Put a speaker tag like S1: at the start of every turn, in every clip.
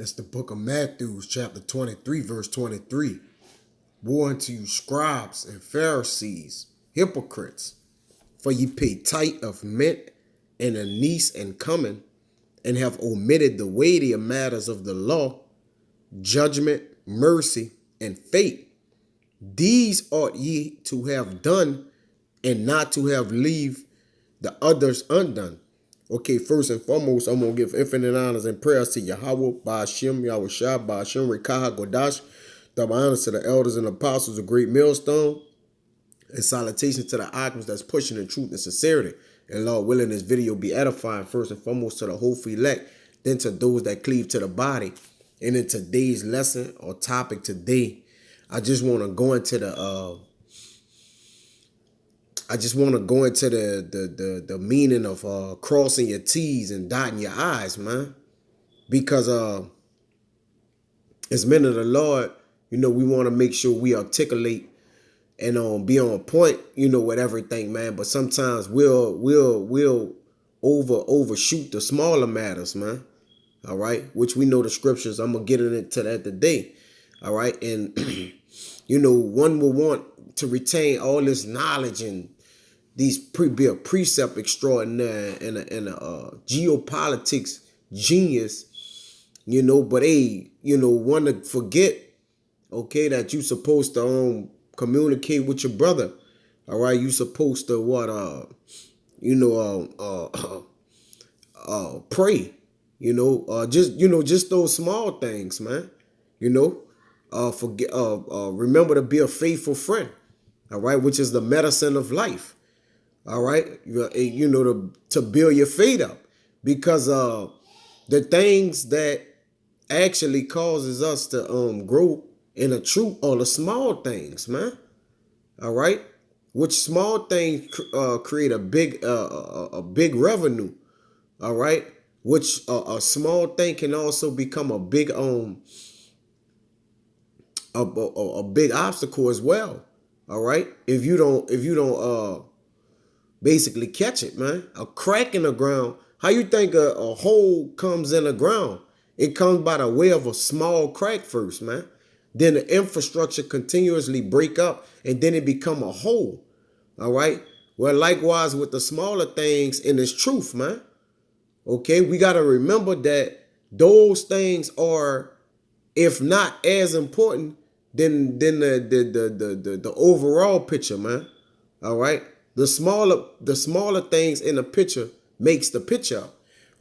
S1: That's the book of Matthew, chapter 23, verse 23. Woe unto you, scribes and Pharisees, hypocrites, for ye pay tithe of mint and anise and cumin, and have omitted the weightier matters of the law, judgment, mercy, and faith. These ought ye to have done, and not to have leave the others undone. Okay, first and foremost, I'm going to give infinite honors and prayers to Yahweh, Ba'ashem, Yahushua, Ba'ashem, Rekaha, Godash. Double honors to the elders and apostles of Great Millstone. And salutations to the icons that's pushing the truth and sincerity. And Lord willing, this video be edifying first and foremost to the hopeful elect, then to those that cleave to the body. And in today's lesson or topic today, I just want to go into the the meaning of crossing your T's and dotting your I's, man. Because as men of the Lord, we want to make sure we articulate and be on point, with everything, man. But sometimes we'll overshoot the smaller matters, man. All right, which we know the scriptures. I'm gonna get into that today. All right, and one will want to retain all this knowledge and these be a precept extraordinaire and a geopolitics genius, but want to forget, okay, that you supposed to communicate with your brother. All right, you supposed to pray, just those small things, man. Remember to be a faithful friend. All right, which is the medicine of life. All right, to build your faith up, because the things that actually causes us to grow in the truth are the small things, man. All right, which small things create a big revenue. All right, which a small thing can also become a big a big obstacle as well. All right, if you don't basically catch it, man. A crack in the ground. How you think a hole comes in the ground? It comes by the way of a small crack first, man. Then the infrastructure continuously break up, and then it become a hole. All right. Well, likewise with the smaller things in this truth, man. Okay, we got to remember that those things are, if not as important, than the overall picture, man. All right. The smaller things in the picture makes the picture.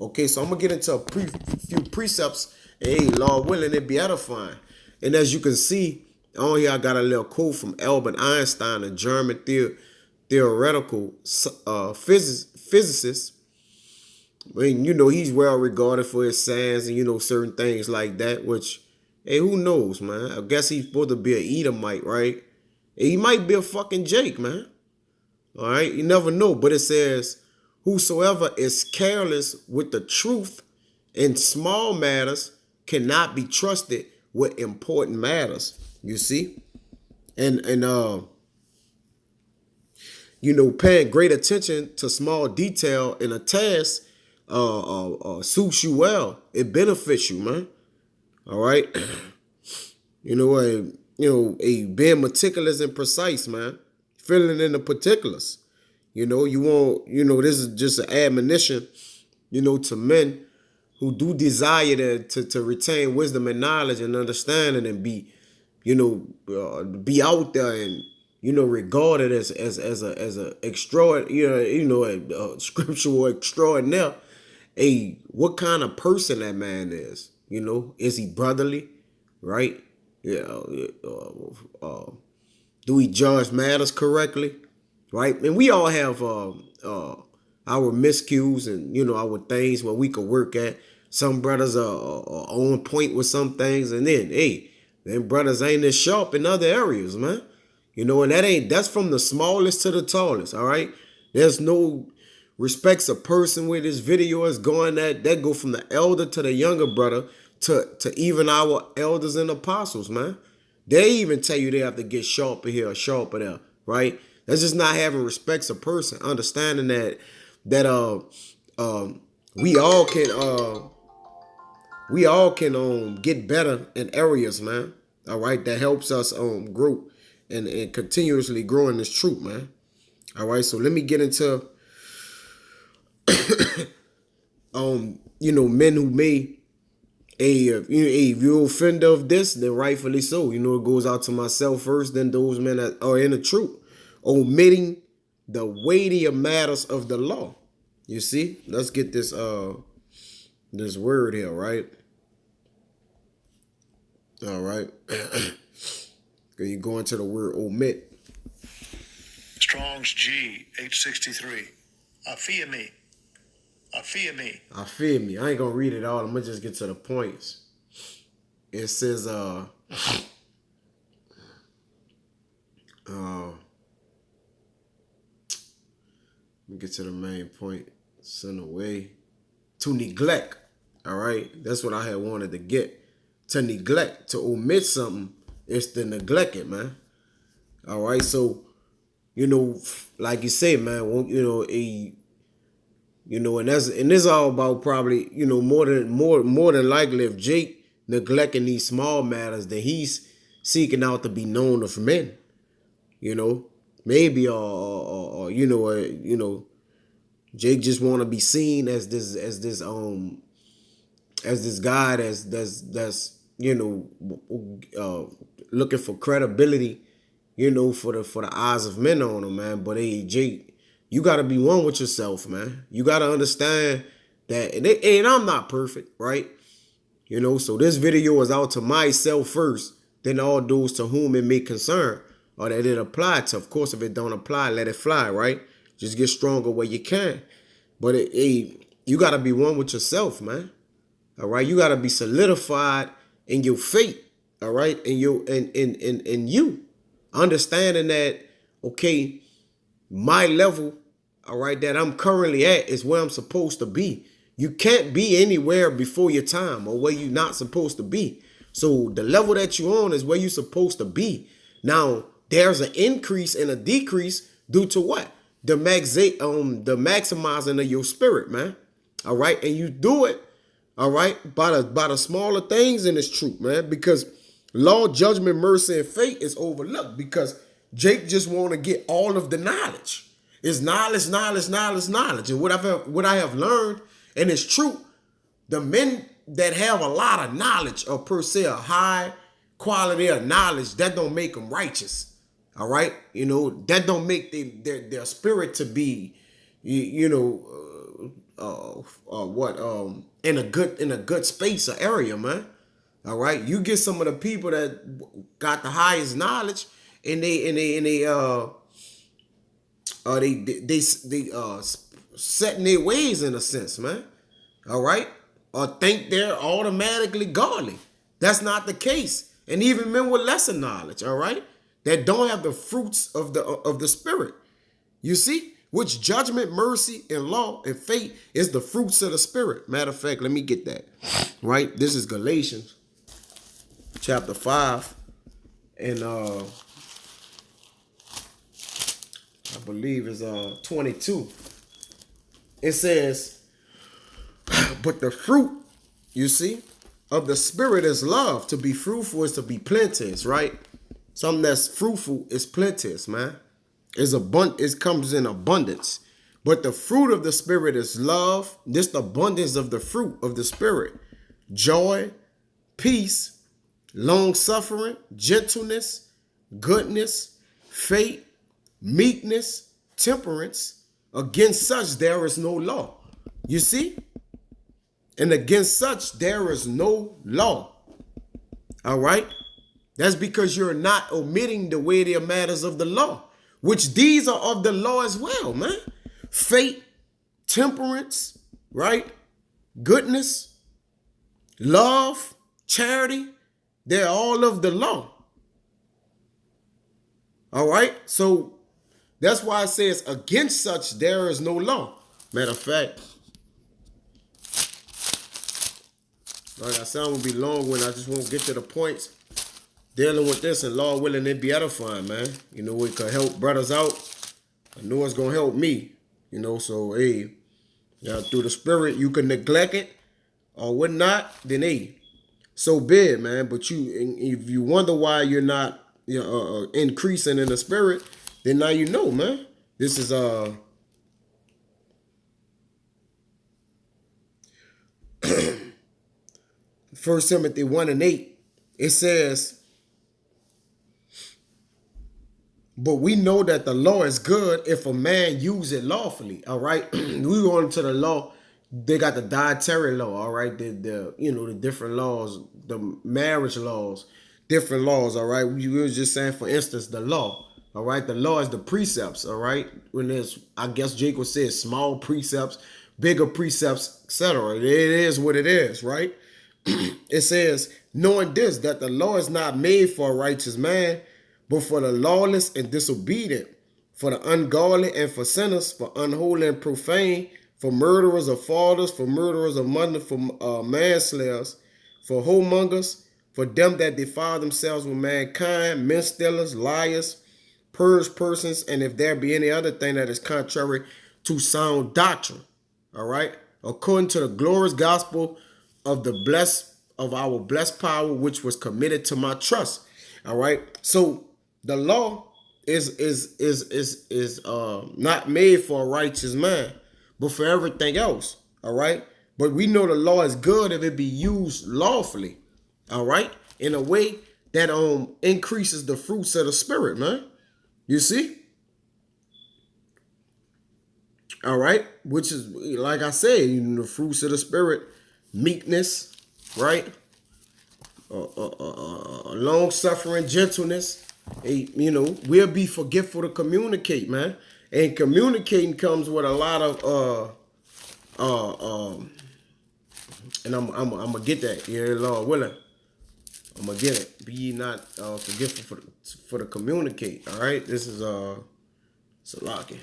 S1: Okay, so I'm gonna get into a few precepts. And hey, Lord willing, it be edifying. And as you can see on here, I got a little quote from Albert Einstein, a German theoretical physicist. I mean, he's well regarded for his science and certain things like that. Which, hey, who knows, man? I guess he's supposed to be an Edomite, right? He might be a fucking Jake, man. All right, you never know, but it says, whosoever is careless with the truth in small matters cannot be trusted with important matters. You see, and paying great attention to small detail in a task suits you well. It benefits you, man. All right, being meticulous and precise, man. Filling in the particulars. You won't, this is just an admonition, to men who do desire to retain wisdom and knowledge and understanding and be, be out there and, regarded as a a scriptural extraordinaire. What kind of person that man is? Is he brotherly, right? Do we judge matters correctly, right? And we all have our miscues and our things where we could work at. Some brothers are on point with some things, and then brothers ain't as sharp in other areas, man. And that's from the smallest to the tallest. All right, there's no respects a person where this video is going at. That go from the elder to the younger brother to even our elders and apostles, man. They even tell you they have to get sharper here or sharper there, right? That's just not having respects a person, understanding that we all can we all can get better in areas, man. All right, that helps us grow and continuously grow in this truth, man. All right, so let me get into men who may if you're offended of this, then rightfully so. It goes out to myself first, then those men that are in the truth, omitting the weightier matters of the law. You see, let's get this word here, right? All right. You go into the word omit.
S2: Strong's G 863. I fear me. I fear me.
S1: I fear me. I ain't gonna read it all. I'm gonna just get to the points. It says let me get to the main point. Send away. To neglect. All right. That's what I had wanted to get. To neglect, to omit something, is to neglect it, man. All right. So, like you say, man, and this all about probably, more than likely, if Jake neglecting these small matters, then he's seeking out to be known of men. Maybe or Jake just want to be seen as this guy that's looking for credibility, for the eyes of men on him, man. But hey, Jake, you gotta be one with yourself, man. You gotta understand that, and I'm not perfect, right? So this video is out to myself first, then all those to whom it may concern or that it apply to. Of course, if it don't apply, let it fly, right? Just get stronger where you can. But you gotta be one with yourself, man. All right, you gotta be solidified in your faith. All right, in you, understanding that, okay, my level, all right, that I'm currently at is where I'm supposed to be. You can't be anywhere before your time or where you're not supposed to be. So the level that you're on is where you're supposed to be. Now, there's an increase and a decrease due to what? The maximizing of your spirit, man. All right, and you do it, all right, by the smaller things in this truth, man, because law, judgment, mercy, and fate is overlooked because Jake just want to get all of the knowledge. It's knowledge. And what I have learned, and it's true, the men that have a lot of knowledge or per se a high quality of knowledge, that don't make them righteous. All right, that don't make their spirit to be, in a good space or area, man. All right, you get some of the people that got the highest knowledge, and they setting their ways in a sense, man. All right, or think they're automatically godly. That's not the case. And even men with lesser knowledge, all right, that don't have the fruits of the spirit. You see, which judgment, mercy, and law and faith is the fruits of the spirit. Matter of fact, let me get that. Right, this is Galatians chapter 5, and I believe is 22. It says, but the fruit, you see, of the spirit is love. To be fruitful is to be plenteous, right? Something that's fruitful is plenteous, man. It comes in abundance. But the fruit of the spirit is love. This the abundance of the fruit of the spirit. Joy, peace, long suffering, gentleness, goodness, faith, meekness, temperance. Against such there is no law. You see? And against such there is no law. All right? That's because you're not omitting the weightier matters of the law, which these are of the law as well, man. Faith, temperance, right? Goodness, love, charity, they're all of the law. All right? So that's why it says, against such there is no law. Matter of fact, like I said, I'm going to be long when I just won't get to the points. Dealing with this, and Lord willing, it be edifying, man. It could help brothers out. I know it's going to help me. So, hey, through the spirit, you can neglect it. or whatnot, then hey, so be it, man. But if you wonder why you're not, increasing in the spirit, then now you know, man. This is First Timothy 1:8. It says, but we know that the law is good if a man use it lawfully. All right. We go into the law. They got the dietary law. All right. The different laws, the marriage laws, different laws. All right. We were just saying, for instance, the law. All right. The law is the precepts. All right. When there's, I guess Jacob said, small precepts, bigger precepts, etc. It is what it is. Right. It says, knowing this, that the law is not made for a righteous man, but for the lawless and disobedient, for the ungodly and for sinners, for unholy and profane, for murderers of fathers, for murderers of mother, for manslayers, for whoremongers, for them that defile themselves with mankind, men stealers, liars, purge persons, and if there be any other thing that is contrary to sound doctrine. All right, according to the glorious gospel of our blessed power, which was committed to my trust. All right, so the law is not made for a righteous man, but for everything else. All right, but we know the law is good if it be used lawfully. All right, in a way that increases the fruits of the spirit, man. You see? All right, which is, like I said, the fruits of the spirit: meekness, right? Long suffering, gentleness. We'll be forgetful to communicate, man. And communicating comes with a lot of and I'm gonna get that, Lord willing. I'm gonna get it. Be ye not forgetful for the communicate. All right, this is Salaki.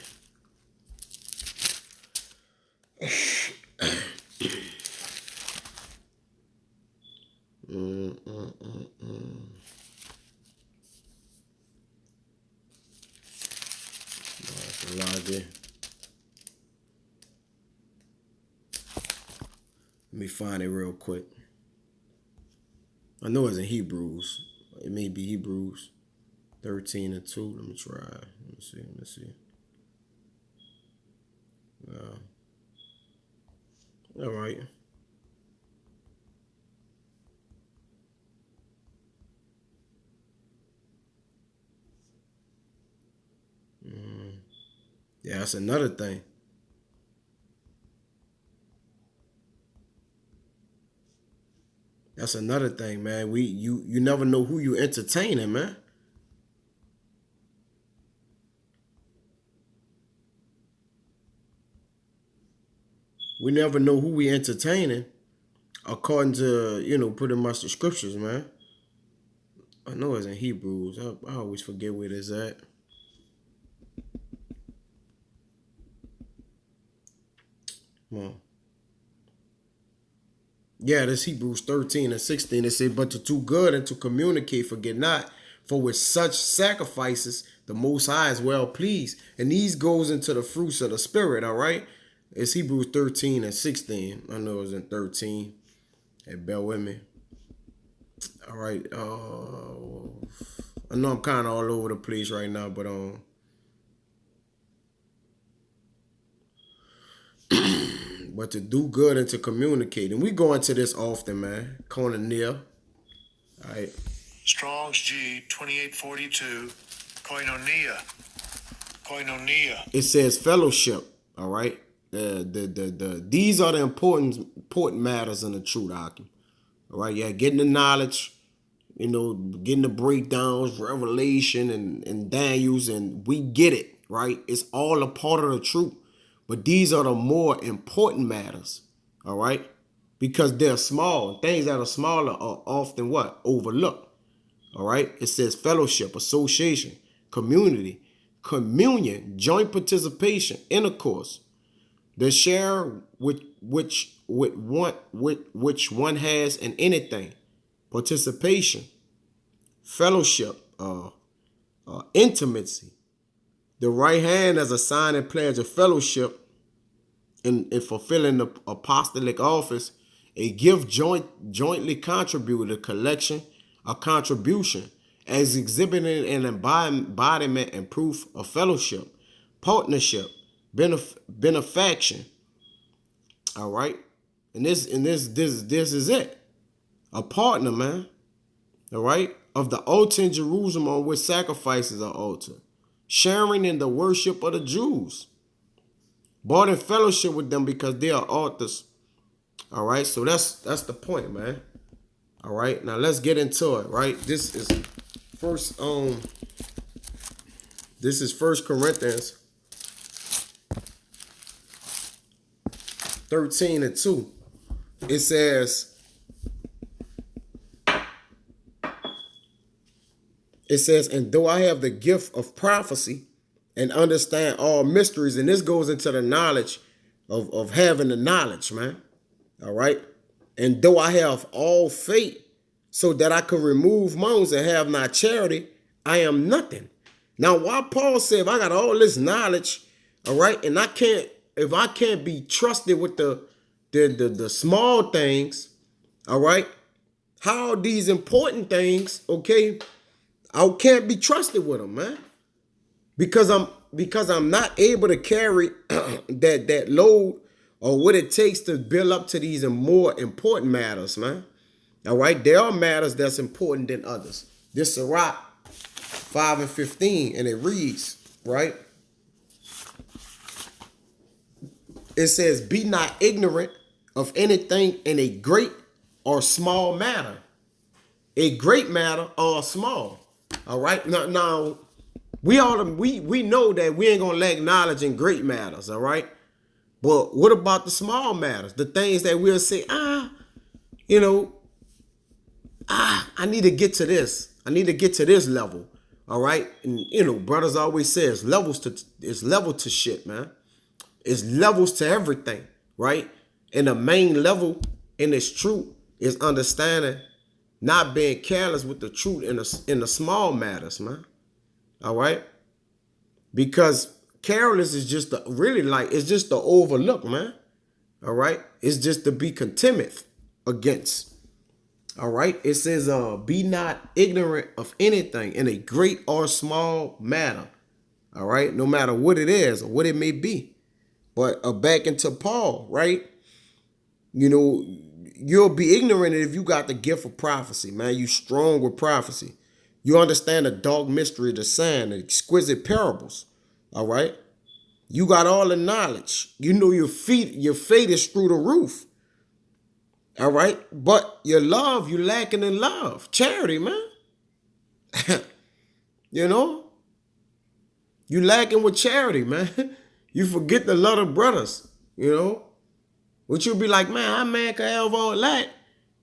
S1: Salaki. Let me find it real quick. I know it's in Hebrews. It may be Hebrews 13:2. Let me try. Let me see. All right. Yeah, that's another thing. That's another thing, man. You never know who you entertaining, man. We never know who we entertaining, according to pretty much the scriptures, man. I know it's in Hebrews. I always forget where it is at. Come on. Yeah, this Hebrews 13:16. It says, but to do good and to communicate, forget not, for with such sacrifices the Most High is well pleased. And these goes into the fruits of the Spirit, all right? It's Hebrews 13:16. I know it was in 13. Hey, bear with me. All right. I know I'm kind of all over the place right now, but but to do good and to communicate. And we go into this often, man. Koinonia. All right.
S2: Strong's G 2842. Koinonia. Koinonia.
S1: It says fellowship. All right. These are the important matters in the true doctrine. All right. Yeah, getting the knowledge, getting the breakdowns, revelation, and Daniels, and we get it, right? It's all a part of the truth. But these are the more important matters, all right? Because they're small. Things that are smaller are often what? Overlooked, all right? It says fellowship, association, community, communion, joint participation, intercourse, the share which one has in anything, participation, fellowship, intimacy. The right hand as a sign and pledge of fellowship in fulfilling the apostolic office A gift jointly contributed, a contribution, as exhibiting an embodiment and proof of fellowship, partnership, benefaction. All right, and this is it. A partner, man. All right, of the altar in Jerusalem on which sacrifices are altered, sharing in the worship of the Jews, bought in fellowship with them because they are authors. All right, so that's the point, man. All right, now let's get into it. Right, first this is First Corinthians 13:2. It says, and though I have the gift of prophecy and understand all mysteries, and this goes into the knowledge of having the knowledge, man. All right. And though I have all faith so that I could remove mountains and have not charity, I am nothing. Now, why Paul said, if I got all this knowledge, all right, and if I can't be trusted with the small things, all right, how these important things, okay, I can't be trusted with them, man, because I'm not able to carry that load or what it takes to build up to these more important matters, man. All right, there are matters that's important than others. This Sirach 5:15, and it reads, right? It says, "Be not ignorant of anything in a great or small matter." A great matter or small. All right. Now we know that we ain't gonna lack knowledge in great matters. All right. But what about the small matters? The things that we'll say, I need to get to this. I need to get to this level. All right. And brothers always say it's level to shit, man. It's levels to everything, right? And the main level in this truth is understanding, not being careless with the truth in the small matters, man. All right? Because careless is just it's just the overlook, man. All right? It's just to be contempt against. All right? It says, be not ignorant of anything in a great or small matter. All right? No matter what it is or what it may be. But back into Paul, right? You'll be ignorant if you got the gift of prophecy, man. You strong with prophecy. You understand the dark mystery of the sign, the exquisite parables. All right. You got all the knowledge. You know your faith is through the roof. All right. But you lacking in love. Charity, man. You lacking with charity, man. You forget the love of brothers, Would you be like, man, how man can have all that?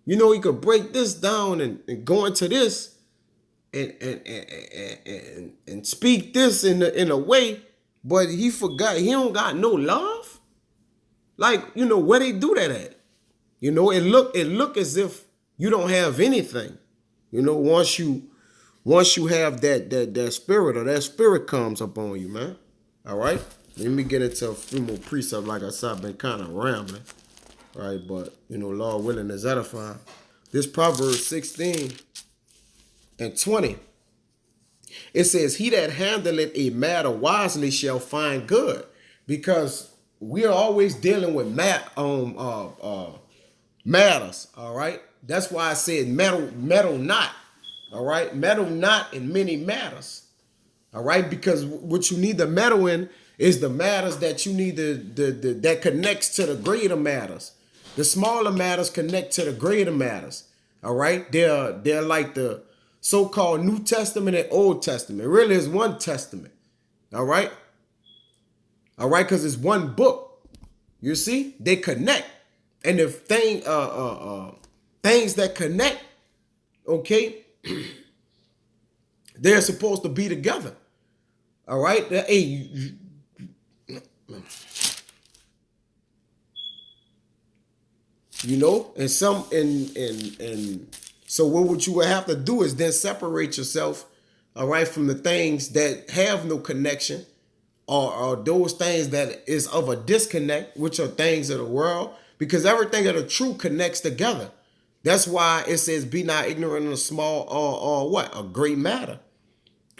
S1: He could break this down and go into this and speak this in a way, but he forgot he don't got no love. Like, where they do that at? It look as if you don't have anything. Once you have that spirit, or that spirit comes up on you, man. All right. Let me get into a few more precepts. Like I said, I've been kind of rambling. Right, but Lord willing is edifying. This Proverbs 16:20. It says, "He that handleth a matter wisely shall find good," because we are always dealing with matters. All right, that's why I said meddle not. All right, meddle not in many matters. All right, because what you need to meddle in is the matters that you need that connects to the greater matters. The smaller matters connect to the greater matters. All right, they're like the so-called New Testament and Old Testament. Really, is one testament. All right, because it's one book. You see, they connect, and the things that connect, okay, they're supposed to be together. All right, and so what you would have to do is then separate yourself, all right, from the things that have no connection, or those things that is of a disconnect, which are things of the world, Because everything of the truth connects together. That's why it says, "Be not ignorant of a small or what a great matter."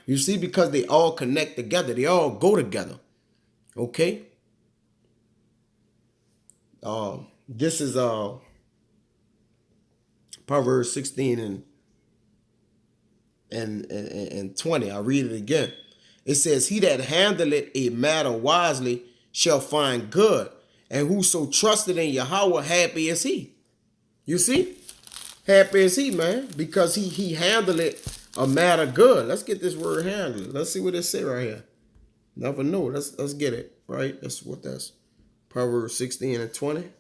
S1: You see, because they all connect together. They all go together. Okay. This is Proverbs 16 and 20. I read it again. It says, "He that handleth a matter wisely shall find good, and whoso trusted in Yahweh, happy is he." You see? Happy is he, man, because he handled it a matter good. Let's get this word handled. Let's see what it say right here. Never know. Let's get it, right? That's Proverbs 16 and 20.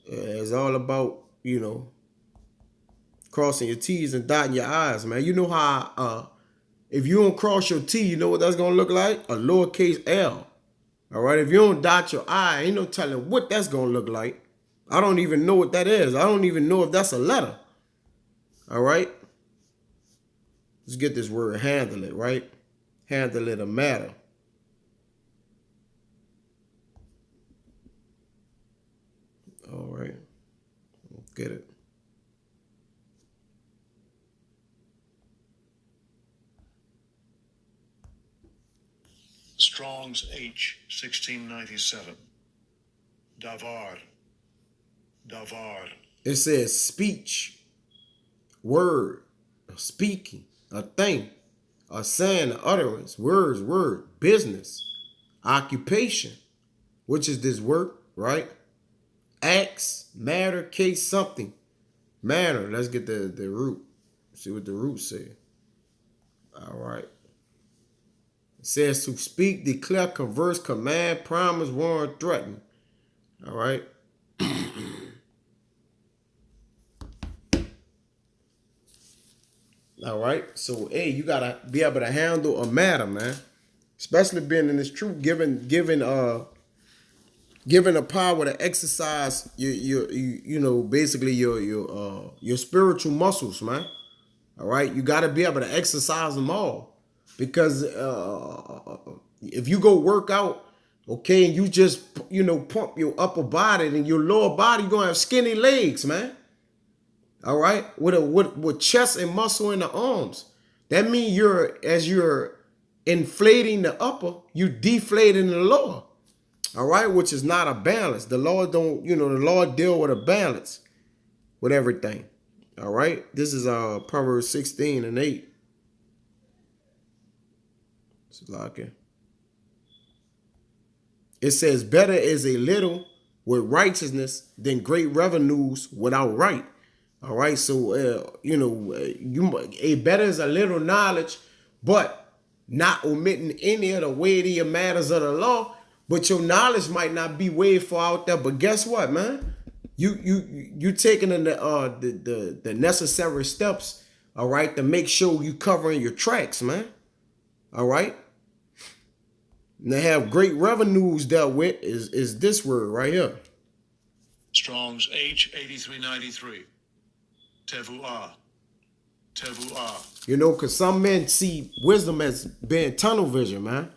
S1: It's all about, crossing your T's and dotting your I's, man. You know how if you don't cross your T, you know what that's gonna look like? A lowercase L. All right. If you don't dot your I, ain't no telling what that's gonna look like. I don't even know what that is. I don't even know if that's a letter. All right. Let's get this word handle it, right? Handle it a matter. All right. Get it.
S2: Strong's H 1697. Davar. Davar.
S1: It says speech, word, speaking, a thing, a saying, a utterance, words, word, business, occupation, which is this work, right? Acts, matter, case, something. Manner. Let's get the root. See what the root say. All right. It says to speak, declare, converse, command, promise, warn, threaten. All right. All right. So, hey, you gotta be able to handle a matter, man. Especially being in this truth, given a power to exercise basically your spiritual muscles, man. All right. You gotta be able to exercise them all, because if you go work out, okay, and you just pump your upper body and your lower body, you're gonna have skinny legs, man. All right, with chest and muscle in the arms. That means as you're inflating the upper, you deflating the lower. All right, which is not a balance. The Lord the Lord deal with a balance with everything. All right, this is Proverbs 16 and 8. It's like it says, "Better is a little with righteousness than great revenues without right." All right, so better is a little knowledge, but not omitting any of the weightier matters of the law. But your knowledge might not be way far out there. But guess what, man? You taking in the necessary steps, all right, to make sure you covering your tracks, man. All right. And they have great revenues dealt with is this word right here.
S2: Strong's H 8393. Tevuah. Tevuah.
S1: Because some men see wisdom as being tunnel vision, man.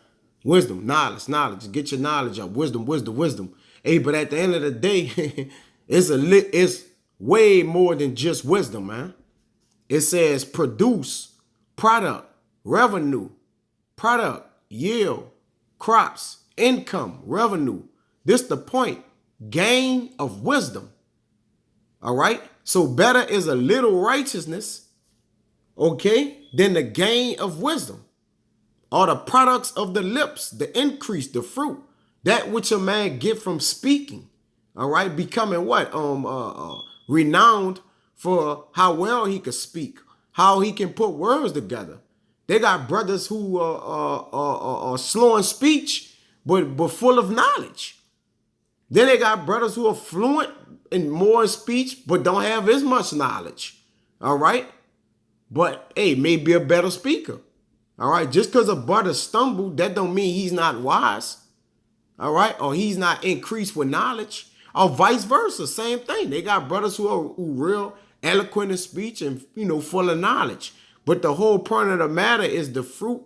S1: Wisdom, knowledge. Get your knowledge up. Wisdom. Hey, but at the end of the day, it's way more than just wisdom, man. It says produce, product, revenue, product, yield, crops, income, revenue. This the point. Gain of wisdom. All right. So better is a little righteousness, okay, than the gain of wisdom. Or the products of the lips, the increase, the fruit, that which a man get from speaking. All right, becoming what? Renowned for how well he could speak, how he can put words together. They got brothers who are slow in speech, but full of knowledge. Then they got brothers who are fluent and more in speech, but don't have as much knowledge. All right. But hey, maybe a better speaker. All right. Just because a brother stumbled, that don't mean he's not wise. All right. Or he's not increased with knowledge. Or vice versa. Same thing. They got brothers who are real eloquent in speech and, full of knowledge. But the whole point of the matter is the fruit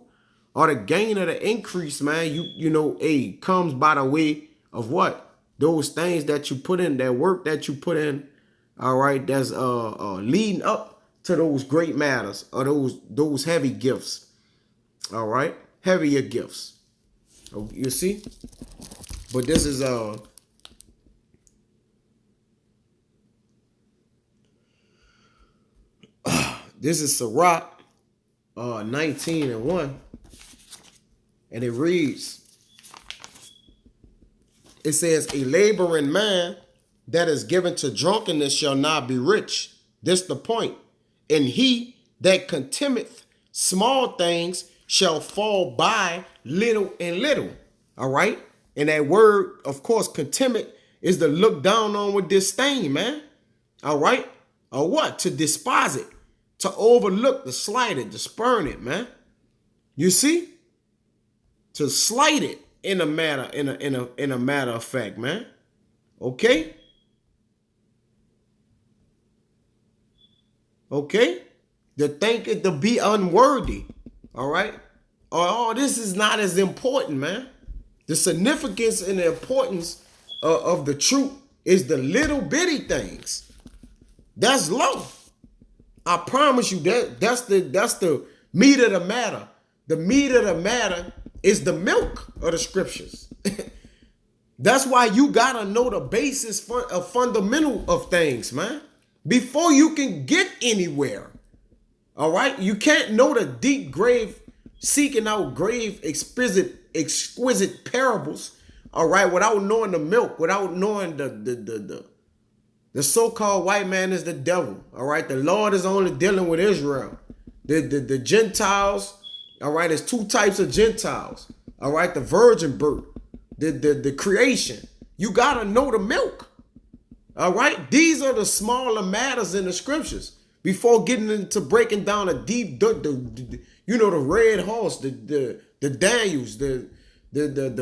S1: or the gain of the increase, man, comes by the way of what? those things that you put in, that work that you put in, all right, that's leading up to those great matters or those heavy gifts. All right, heavier gifts. Oh, you see? But this is Sirach 19:1, and it reads, it says, a laboring man that is given to drunkenness shall not be rich. This the point. And he that contemneth small things shall fall by little and little. All right. And that word, of course, contempt is to look down on with disdain, man. All right. Or what? To despise it, to overlook, to slight it, to spurn it, man. You see? To slight it in a matter of fact, man. Okay? Okay? To think it to be unworthy. All right? Oh, this is not as important, man. The significance and the importance of the truth is the little bitty things. That's low. I promise you that's the meat of the matter. The meat of the matter is the milk of the scriptures. That's why you gotta know the basis for a fundamental of things, man, before you can get anywhere. All right, you can't know the deep grave, seeking out grave, exquisite parables. All right, without knowing the milk, without knowing the so-called white man is the devil. All right, the Lord is only dealing with Israel. The Gentiles. All right, there's two types of Gentiles. All right, the virgin birth, the creation. You gotta know the milk. All right, these are the smaller matters in the scriptures before getting into breaking down a deep, the red horse, the Daniels, the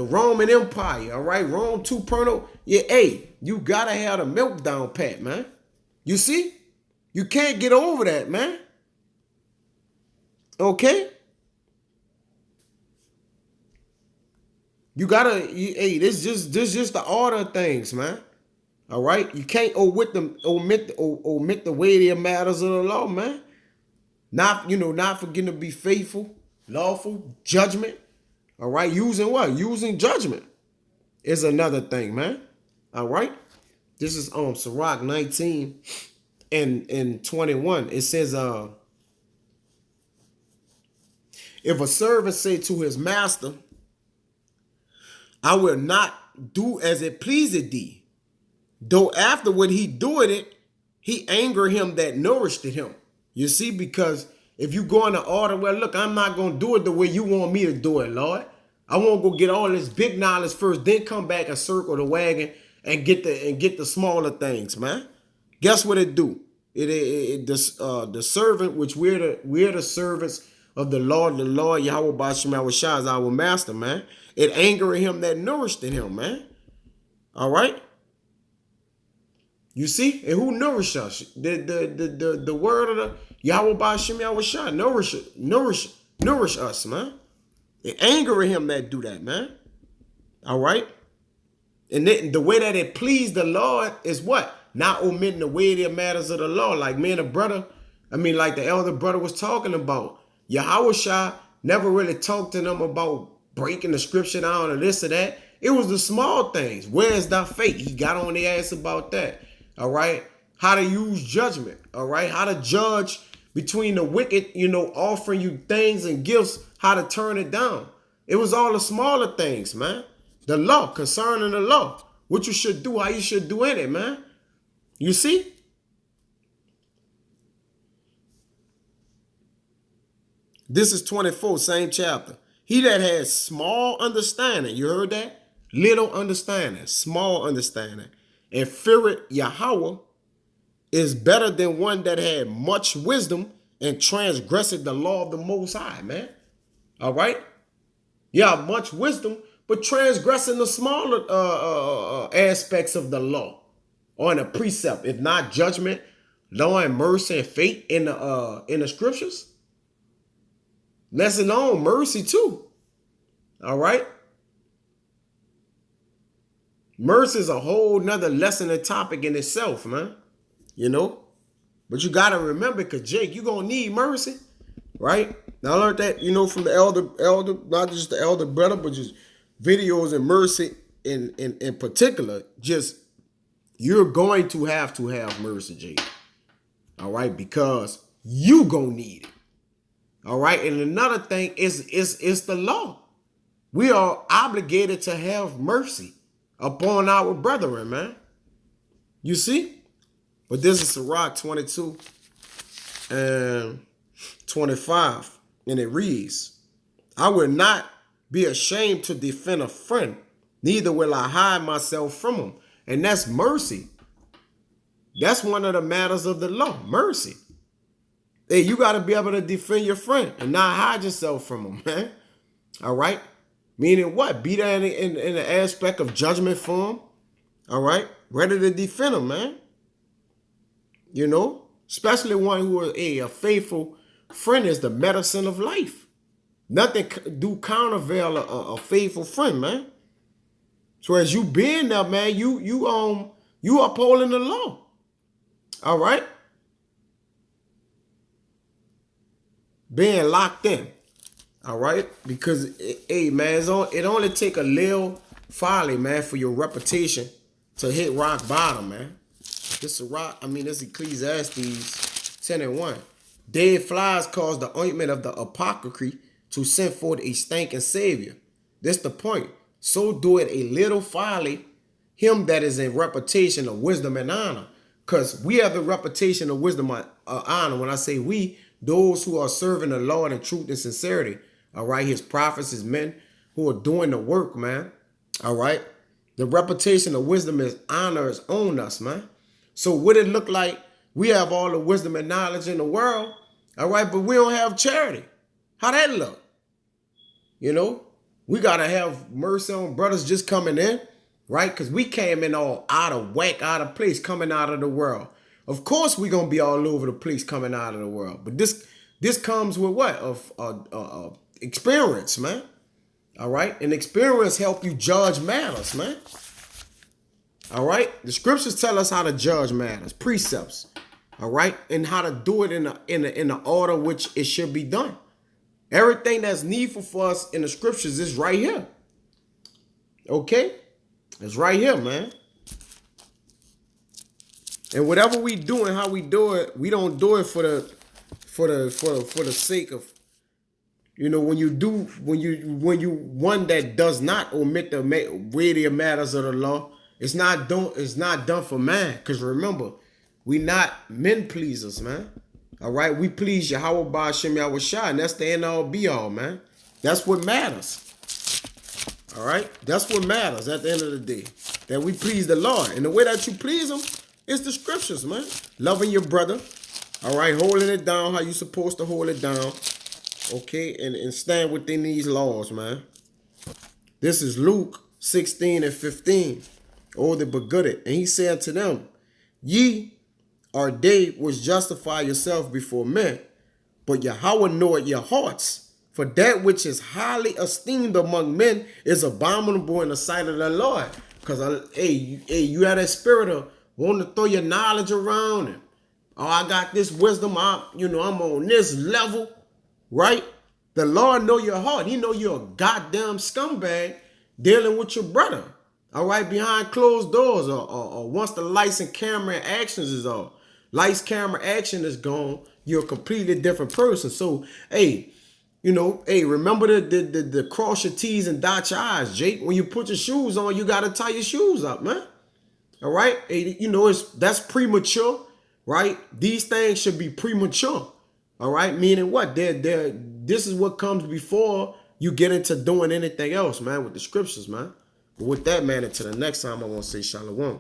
S1: Roman Empire. All right, Rome 2.0. Yeah, hey, you gotta have the milk down pat, man. You see, you can't get over that, man. Okay. You gotta, this just the order of things, man. All right, you can't omit the weightier matters of the law, man. Not forgetting to be faithful, lawful, judgment. All right, using what? Using judgment is another thing, man. All right, this is Sirach 19 and 21. It says, if a servant say to his master, I will not do as it pleaseth thee, though afterward he doeth it, he anger him that nourished him. You see, because if you go in the order, well, look, I'm not going to do it the way you want me to do it, Lord. I want to go get all this big knowledge first, then come back and circle the wagon and get the smaller things, man. Guess what it do? The servant, which we're the servants of the Lord Yahweh Bashim Shah is our master, man. It angered him that nourished in him, man. All right. You see, and who nourished us? The word of the Yahweh Bashim Yahweh Shah nourish us, man. It angered him that do that, man. All right. And then the way that it pleased the Lord is what? Not omitting the weightier matters of the law. Like me and the brother, like the elder brother was talking about. Yahweh Shah never really talked to them about breaking the scripture down or this or that. It was the small things. Where's thy faith? He got on their ass about that. All right. How to use judgment. All right. How to judge between the wicked, offering you things and gifts, how to turn it down. It was all the smaller things, man. The law, concerning the law. What you should do, how you should do in it, man. You see? This is 24, same chapter. He that has small understanding, you heard that? Little understanding, small understanding, and feareth Yahweh is better than one that had much wisdom and transgressed the law of the Most High, man. All right? Yeah, much wisdom, but transgressing the smaller aspects of the law or in a precept, if not judgment, law and mercy and faith in the scriptures. Lesson on mercy too. All right. Mercy is a whole nother lesson and topic in itself, man. You know? But you gotta remember, cause Jake, you gonna need mercy, right? Now I learned that, from the elder, not just the elder brother, but just videos and mercy in particular. Just you're going to have mercy, Jake. All right, because you gonna need it. All right, and another thing is the law. We are obligated to have mercy upon our brethren, man. You see? But this is Sirach 22 and 25. And it reads, I will not be ashamed to defend a friend, neither will I hide myself from him. And that's mercy. That's one of the matters of the law, mercy. Hey, you got to be able to defend your friend and not hide yourself from him, man. All right? Meaning what? Be there in the aspect of judgment for him. All right? Ready to defend him, man. Especially one who is a faithful friend is the medicine of life. Nothing do countervail a faithful friend, man. So as you being there, man, you upholding the law. All right? Being locked in. All right? Because, man, it only take a little folly, man, for your reputation to hit rock bottom, man. This Ecclesiastes 10 and 1. Dead flies cause the ointment of the apothecary to send forth a stinking savior. This the point. So do it a little folly, him that is in reputation of wisdom and honor. Because we have the reputation of wisdom and honor. When I say we, those who are serving the Lord in truth and sincerity. All right, his prophets, his men who are doing the work, man. All right. The reputation of wisdom and honor is on us, man. So what it look like, we have all the wisdom and knowledge in the world, all right, but we don't have charity. How that look? We got to have mercy on brothers just coming in, right? Because we came in all out of whack, out of place, coming out of the world. Of course, we're going to be all over the place coming out of the world. But this comes with what? Of experience, man. All right? And experience help you judge matters, man. All right? The scriptures tell us how to judge matters, precepts. All right? And how to do it in the order which it should be done. Everything that's needful for us in the scriptures is right here. Okay? It's right here, man. And whatever we do and how we do it, we don't do it for the sake of, when you one that does not omit the weightier matters of the law, it's not done for man. Because remember, we not men pleasers, man. All right, we please Yahweh Ba'Shem Yahweh Shai, and that's the end all be all, man. That's what matters. All right, that's what matters at the end of the day, that we please the Lord, and the way that you please Him is the scriptures, man. Loving your brother, all right, holding it down how you supposed to hold it down, okay, and stand within these laws, man. This is Luke 16 and 15. Older but gooded, and he said to them, ye are they which justify yourself before men, but Yahweh knoweth your hearts. For that which is highly esteemed among men is abominable in the sight of the Lord. Because, you had that spirit of wanting to throw your knowledge around. And, I got this wisdom. I'm on this level, right? The Lord know your heart. He know you're a goddamn scumbag dealing with your brother. All right, behind closed doors or once the lights and camera and actions is off. Lights, camera, action is gone. You're a completely different person. So, remember the cross your T's and dot your I's, Jake. When you put your shoes on, you got to tie your shoes up, man. All right? Hey, that's premature, right? These things should be premature. All right? Meaning what? This is what comes before you get into doing anything else, man, with the scriptures, man. But with that, man, until the next time, I want to say shalom.